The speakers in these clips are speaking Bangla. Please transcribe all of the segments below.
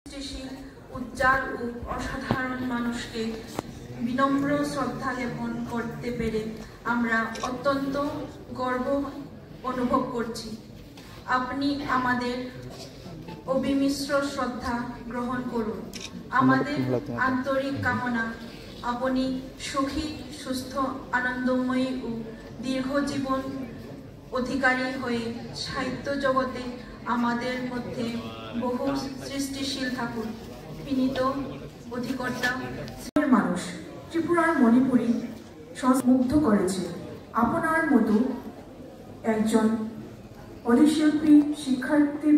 সৃষ্টিশীল, উজ্জ্বল ও অসাধারণ মানুষকে বিনম্র শ্রদ্ধা জ্ঞাপন করতে পেরে আমরা অত্যন্ত গর্ব অনুভব করছি। আপনি আমাদের অবিমিশ্র শ্রদ্ধা গ্রহণ করুন। আমাদের আন্তরিক কামনা আপনি সুখী, সুস্থ, আনন্দময়ী ও দীর্ঘ জীবন অধিকারী হয়ে সাহিত্য জগতে আমাদের মধ্যে বহু সৃষ্টিশীল থাকুন। বিনীত অধিকর্তা। মানুষ ত্রিপুরার মণিপুরী মুগ্ধ করেছে। আপনার মতো একজন অধিশিল্পী, শিক্ষার্থী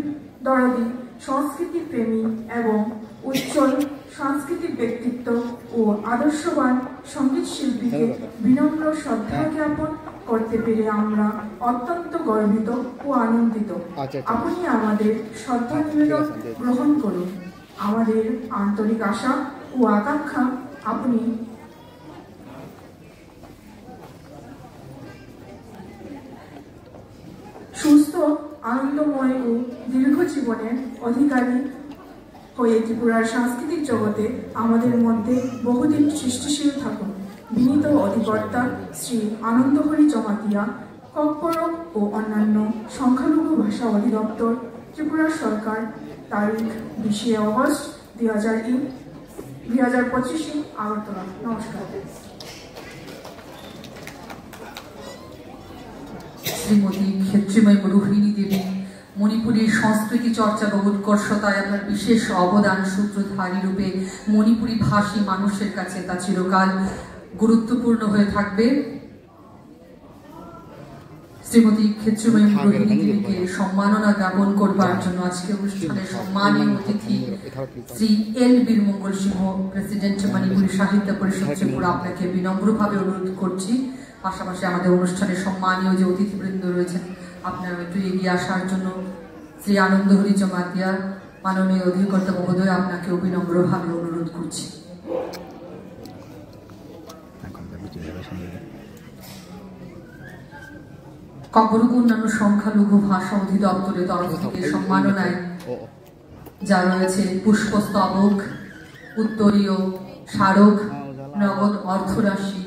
দরদী, সংস্কৃতি প্রেমী এবং উজ্জ্বল সাংস্কৃতিক ব্যক্তিত্ব ও আদর্শবান সঙ্গীত শিল্পীকে বিনম্র শ্রদ্ধা জ্ঞাপন করতে পেরে আমরা অত্যন্ত গর্বিত ও আনন্দিত। আপনি আমাদের শ্রদ্ধা নিবেদন গ্রহণ করুন। আমাদের আন্তরিক আশা ও আকাঙ্ক্ষা আপনি সুস্থ, আনন্দময় ও দীর্ঘ জীবনের অধিকারী হয়ে ত্রিপুরার সাংস্কৃতিক জগতে আমাদের মধ্যে বহুদিন সৃষ্টিশীল থাকুন। বিনীত অধিকর্তা শ্রী আনন্দহরি জমাতিয়া, ককবরক ও অন্যান্য সংখ্যালঘু ভাষা অধিদপ্তর, ত্রিপুরা সরকার, তারিখ 20 অগস্ট 2025 আগরতলা। নমস্কার। শ্রীমতী ক্ষেত্রীময় রোহিণী দেবী, মণিপুরের সংস্কৃতি চর্চা বা উৎকর্ষতায় আপনার বিশেষ অবদান সূত্রধারী রূপে মণিপুরী ভাষী মানুষের কাছে তা চিরকাল গুরুত্বপূর্ণ হয়ে থাকবে। শ্রীমতী ক্ষেত্রীময় রোহিণী দেবীকে সম্মাননা জ্ঞাপন করবার জন্য আজকে অনুষ্ঠানের সম্মানীয় অতিথি শ্রী এল বীরমঙ্গল সিংহ, প্রেসিডেন্ট মণিপুরী সাহিত্য পরিষদ ত্রিপুরা, আপনাকে বিনম্রভাবে অনুরোধ করছি। পাশাপাশি আমাদের অনুষ্ঠানের সম্মানীয় যে অতিথিবৃন্দ রয়েছেন, আপনারা একটু এগিয়ে আসার জন্য শ্রী আনন্দহরি জমাতিয়া, মাননীয় অধিকর্তা মহোদয়, আপনাকে বিনম্রভাবে অনুরোধ করছি। ককবরক অন্যান্য সংখ্যালঘু ভাষা অধিদপ্তরের তরফ থেকে সম্মাননায় যা রয়েছে পুষ্পস্তবক, উত্তরীয় স্মারক, নগদ অর্থরাশি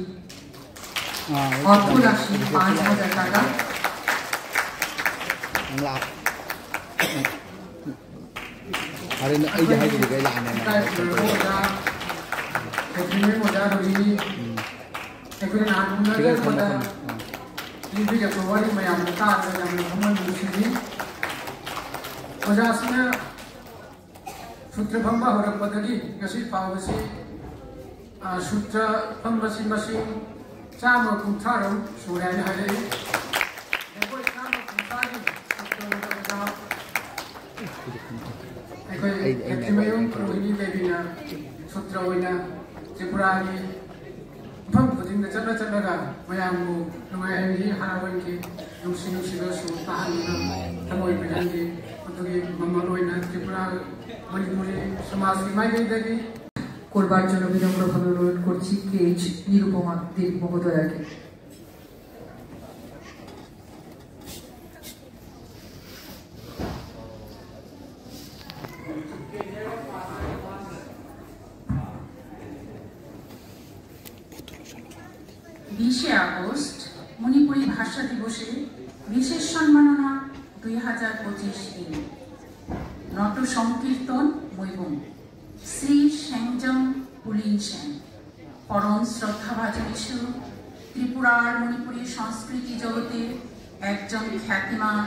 5,000 টাকা। सूत्र फंबा होरकपदगी गसी फावसी सूत्र फंबसी मसी चाम कुंथारो सुरायन हाले एकोय चाम कुंथागी एकोय एक्टिमयम रोहिणी देवीना सूत्र ओइना त्रिपुरानि फम खुदिंग चला चलागा मयामु नुमायंगी हारावंगी नुसी नुसीगा सु ताहानिना तमोय बिदांगी अतुगी मम्मल ओइना त्रिपुरा मणिपुरी समाज की माइगैदागी করবার জন্য বিনম্রভাবে অনুরোধ করছি কেএইচ নিরুপমা দেবী মহোদয়াকে। আগস্ট মণিপুরী ভাষা দিবসে বিশেষ সম্মাননা 2025 নট সংকীর্তন মৈবং শ্রী সেংজং পুলিন সেন, পরম শ্রদ্ধাভাজন ত্রিপুরার মণিপুরী সংস্কৃতি জগতে একজন খ্যাতিমান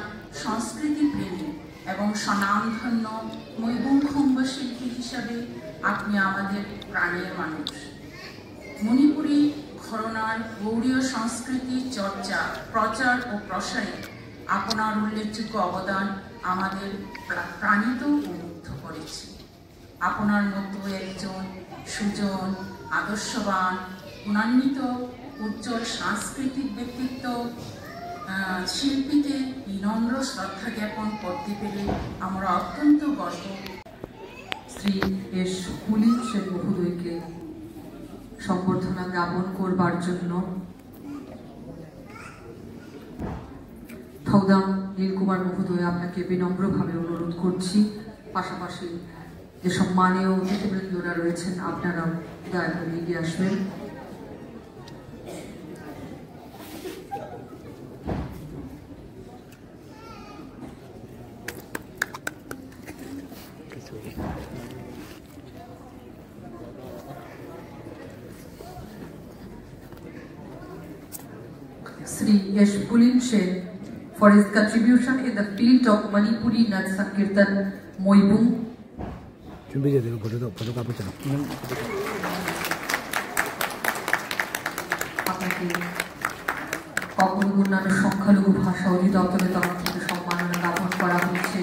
সংস্কৃতি প্রেমী এবং স্বনামধন্য মৈবুংখম্ব শিল্পী হিসাবে আপনি আমাদের প্রাণের মানুষ। মণিপুরী ঘরানার গৌড়ীয় সংস্কৃতি চর্চা, প্রচার ও প্রসারে আপনার উল্লেখযোগ্য অবদান আমাদের প্রাণিত ও মুগ্ধ করেছে। আপনার মতো একজন সুজন, আদর্শবান, গুণান্বিত, উজ্জ্বল সাংস্কৃতিক ব্যক্তিত্ব শিল্পীকে বিনম্র শ্রদ্ধা জ্ঞাপন করতে পেরে আমরা অত্যন্ত গর্ব। শ্রী এস পুলিন সেন মহোদয়কে সম্বর্ধনা জ্ঞাপন করবার জন্য থৌদাম নীলকুমার মহোদয়, আপনাকে বিনম্রভাবে অনুরোধ করছি। পাশাপাশি যে সম্মানীয় অতিথিবৃন্দরা রয়েছেন আপনারা দয়া করে এগিয়ে আসবেন। Sri Yash Pulin Sen for his contribution in the field of Manipuri Nat Sankirtan Moibung. আপনাকে অগ্রগণ্য সংখ্যালঘু ভাষা অধিদপ্তরের তরফ থেকে সম্মাননা জ্ঞাপন করা হচ্ছে।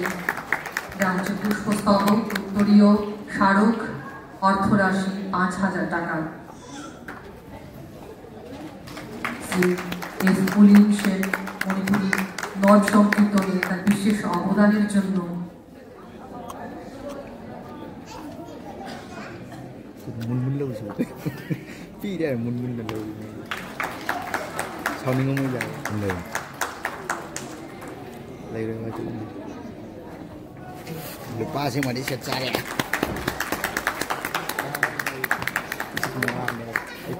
যা হচ্ছে পুষ্পস্তবক, উত্তরীয় স্মারক, অর্থরাশি 5,000 টাকা। এস পুলিন সেন মণিপুরী নদ সংকীর্তনে তার বিশেষ অবদানের জন্য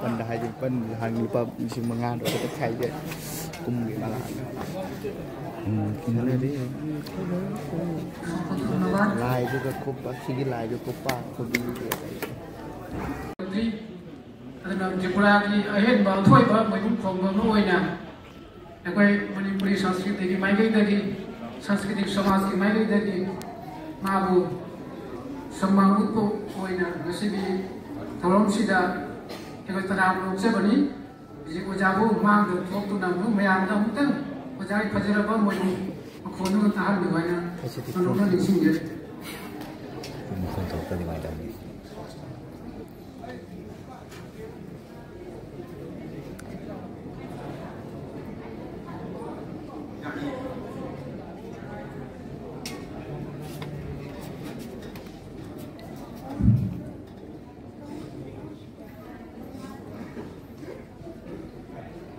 phần đại thì phần hàng nghìn bậc chỉ mà ngàn rồi tất cả vậy cùng người mà làm cái này đi lại cho cái cúp bác sĩ lại cho cúp ba cúp đi adana Tripura ki ahen ba thoi ba mai phong ba noi na ekoi Manipuri Sanskriti ki mai gai dagi Sanskriti Samaj ki mai gai dagi ma bu sammang utpo oina ngasibi thorom sida ekoi tanam lok se bani ji oja bu mang de thok tu nam nu mayam da mutang oja ai phajira ba moi nu khonu ta har ni waina no no ni sing je không thok ta ni mai da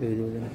để vô cho này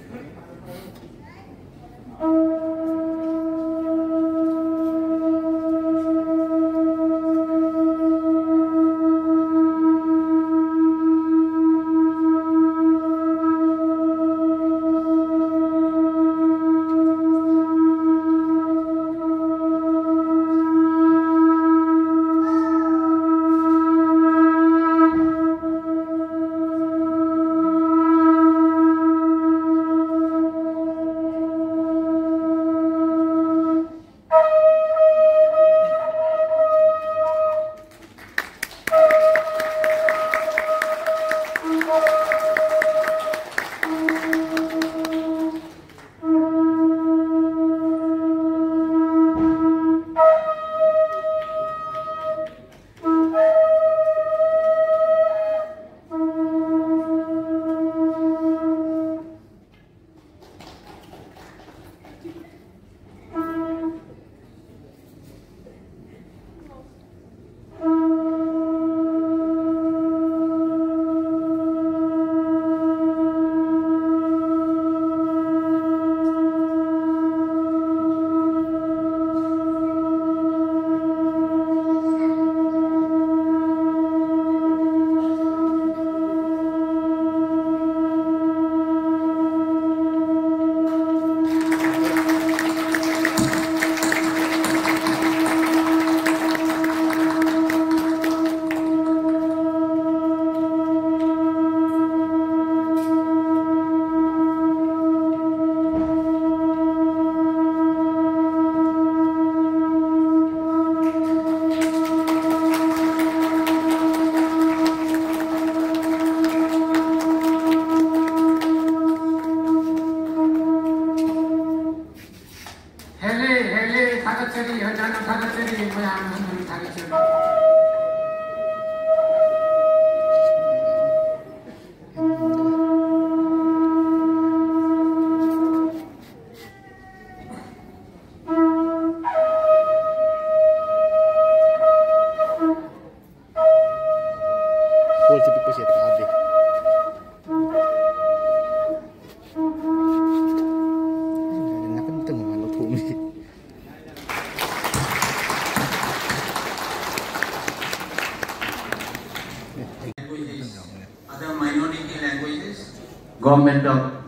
other minority languages, Government of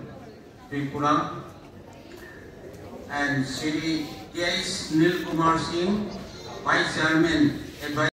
Tripura, and Shri K.S. Nil Kumar Singh, Vice Chairman, Advisory